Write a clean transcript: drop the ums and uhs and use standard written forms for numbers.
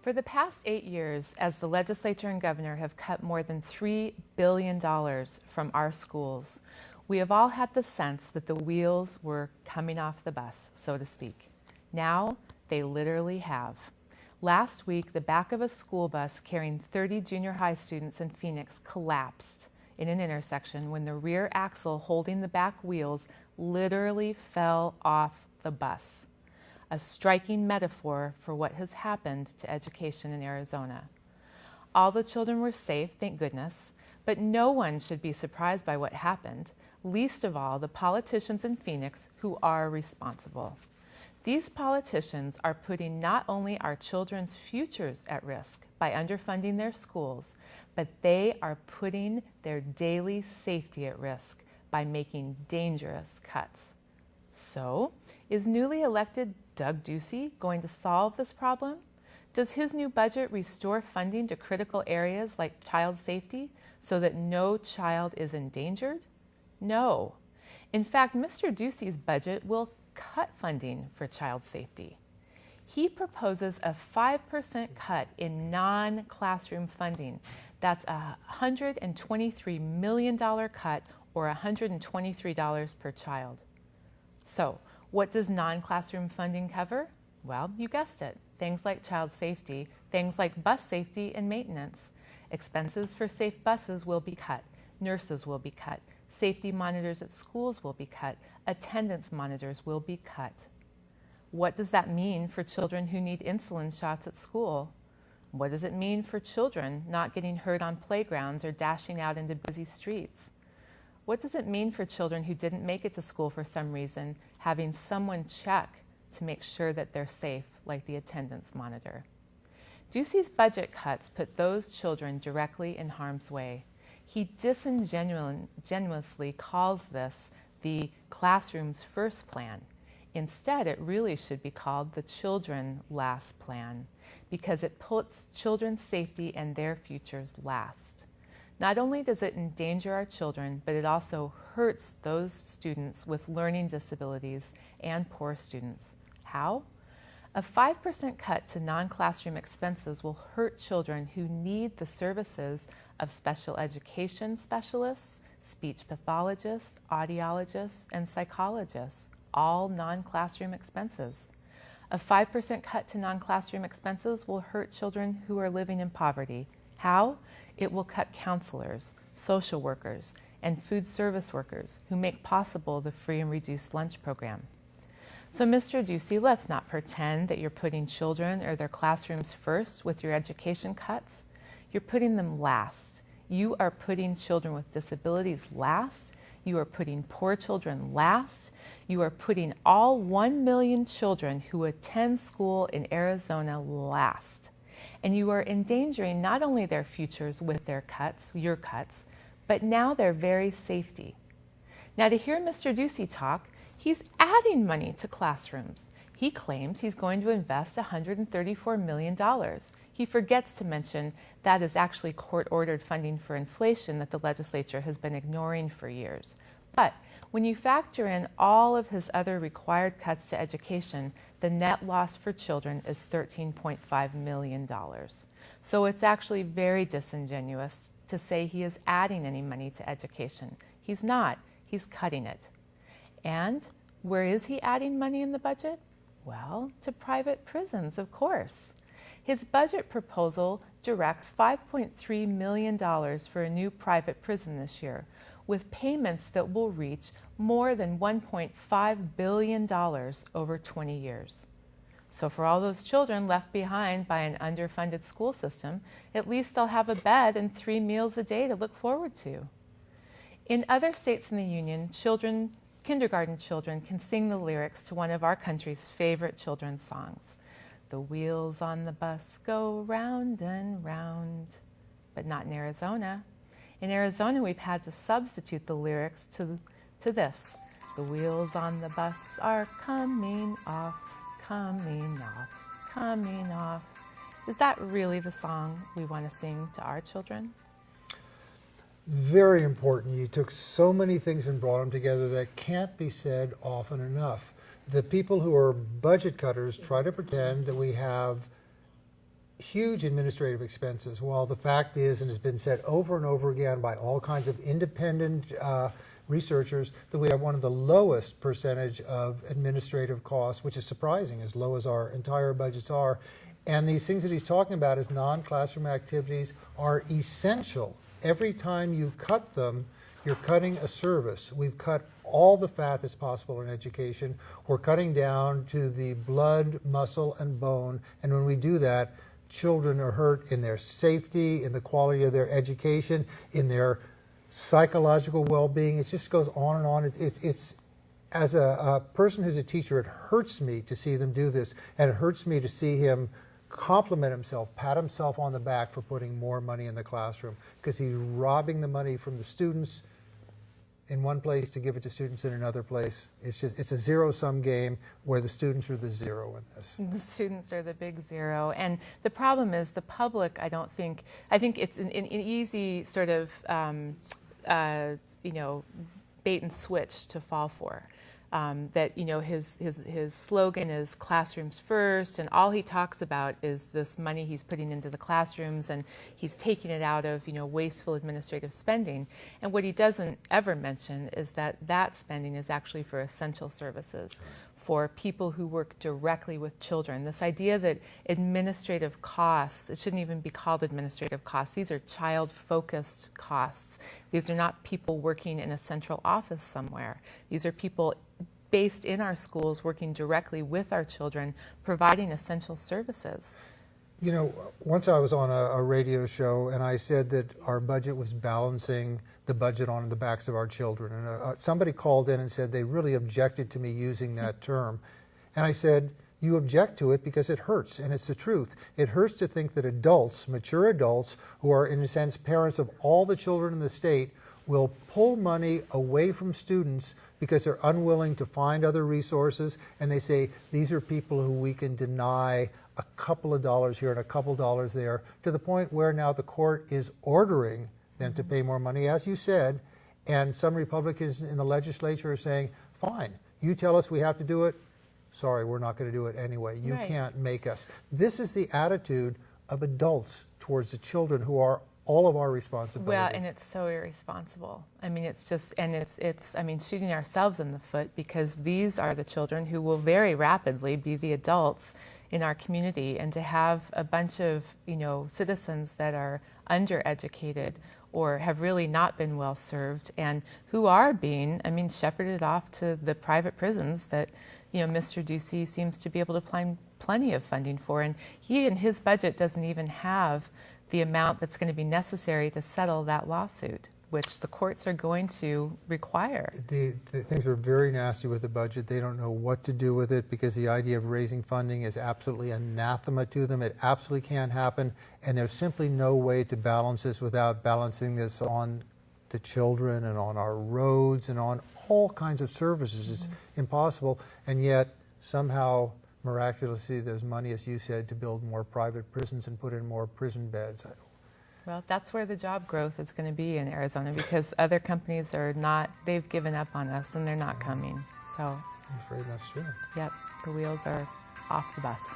For the past 8 years, as the legislature and governor have cut more than $3 billion from our schools, we have all had the sense that the wheels were coming off the bus, so to speak. Now, they literally have. Last week, the back of a school bus carrying 30 junior high students in Phoenix collapsed in an intersection when the rear axle holding the back wheels literally fell off the bus. A striking metaphor for what has happened to education in Arizona. All the children were safe, thank goodness, but no one should be surprised by what happened, least of all the politicians in Phoenix who are responsible. These politicians are putting not only our children's futures at risk by underfunding their schools, but they are putting their daily safety at risk by making dangerous cuts. So, is newly elected Doug Ducey going to solve this problem? Does his new budget restore funding to critical areas like child safety so that no child is endangered? No. In fact, Mr. Ducey's budget will cut funding for child safety. He proposes a 5% cut in non-classroom funding. That's a $123 million cut, or $123 per child. So, what does non-classroom funding cover? Well, you guessed it. Things like child safety, things like bus safety and maintenance. Expenses for safe buses will be cut. Nurses will be cut. Safety monitors at schools will be cut. Attendance monitors will be cut. What does that mean for children who need insulin shots at school? What does it mean for children not getting hurt on playgrounds or dashing out into busy streets? What does it mean for children who didn't make it to school for some reason, having someone check to make sure that they're safe, like the attendance monitor? Ducey's budget cuts put those children directly in harm's way. He disingenuously calls this the classroom's first plan. Instead, it really should be called the children last plan, because it puts children's safety and their futures last. Not only does it endanger our children, but it also hurts those students with learning disabilities and poor students. How? A 5% cut to non-classroom expenses will hurt children who need the services of special education specialists, speech pathologists, audiologists, and psychologists, all non-classroom expenses. A 5% cut to non-classroom expenses will hurt children who are living in poverty. How? It will cut counselors, social workers, and food service workers who make possible the free and reduced lunch program. So, Mr. Ducey, let's not pretend that you're putting children or their classrooms first with your education cuts. You're putting them last. You are putting children with disabilities last. You are putting poor children last. You are putting all 1 million children who attend school in Arizona last. And you are endangering not only their futures with their cuts, your cuts, but now their very safety. Now, to hear Mr. Ducey talk, he's adding money to classrooms. He claims he's going to invest $134 million. He forgets to mention that is actually court-ordered funding for inflation that the legislature has been ignoring for years. But when you factor in all of his other required cuts to education, the net loss for children is $13.5 million. So it's actually very disingenuous to say he is adding any money to education. He's not. He's cutting it. And where is he adding money in the budget? Well, to private prisons, of course. His budget proposal directs $5.3 million for a new private prison this year, with payments that will reach more than $1.5 billion over 20 years. So for all those children left behind by an underfunded school system, at least they'll have a bed and 3 meals a day to look forward to. In other states in the Union, kindergarten children can sing the lyrics to one of our country's favorite children's songs. The wheels on the bus go round and round. But not in Arizona. In Arizona, we've had to substitute the lyrics to this. The wheels on the bus are coming off, coming off, coming off. Is that really the song we want to sing to our children? Very important. You took so many things and brought them together that can't be said often enough. The people who are budget cutters try to pretend that we have huge administrative expenses, while the fact is, and has been said over and over again by all kinds of independent researchers, that we have one of the lowest percentage of administrative costs, which is surprising, as low as our entire budgets are. And these things that he's talking about as non-classroom activities are essential. Every time you cut them, you're cutting a service. We've cut all the fat that's possible in education. We're cutting down to the blood, muscle, and bone. And when we do that, children are hurt in their safety, in the quality of their education, in their psychological well-being. It just goes on and on. It's as a person who's a teacher, it hurts me to see them do this, and it hurts me to see him compliment himself, pat himself on the back for putting more money in the classroom, because he's robbing the money from the students in one place to give it to students in another place. It's a zero-sum game where the students are the zero in this. The students are the big zero. And the problem is the public, I think it's an easy sort of, bait and switch to fall for. That his slogan is classrooms first, and all he talks about is this money he's putting into the classrooms, and he's taking it out of wasteful administrative spending. And what he doesn't ever mention is that spending is actually for essential services, for people who work directly with children. This idea that administrative costs, it shouldn't even be called administrative costs. These are child-focused costs. These are not people working in a central office somewhere. These are people based in our schools working directly with our children, providing essential services. Once I was on a radio show and I said that our budget was balancing the budget on the backs of our children. And somebody called in and said they really objected to me using that term. And I said, you object to it because it hurts, and it's the truth. It hurts to think that adults, mature adults, who are in a sense parents of all the children in the state, will pull money away from students because they're unwilling to find other resources, and they say these are people who we can deny a couple of dollars here and a couple of dollars there, to the point where now the court is ordering them to pay more money, as you said, and some Republicans in the legislature are saying, fine, you tell us we have to do it, sorry, we're not going to do it anyway. You can't make us. This is the attitude of adults towards the children, who are all of our responsibility. Well, and it's so irresponsible. I mean, it's just, and it's shooting ourselves in the foot, because these are the children who will very rapidly be the adults in our community, and to have a bunch of, citizens that are undereducated or have really not been well served, and who are being, shepherded off to the private prisons that, Mr. Ducey seems to be able to find plenty of funding for. And he, in his budget, doesn't even have the amount that's going to be necessary to settle that lawsuit, which the courts are going to require. The things are very nasty with the budget. They don't know what to do with it, because the idea of raising funding is absolutely anathema to them. It absolutely can't happen, and there's simply no way to balance this without balancing this on the children and on our roads and on all kinds of services. It's impossible, and yet somehow, miraculously, there's money, as you said, to build more private prisons and put in more prison beds. Well, that's where the job growth is going to be in Arizona, because other companies are not, they've given up on us and they're not coming. So I'm afraid that's true. Yep, the wheels are off the bus.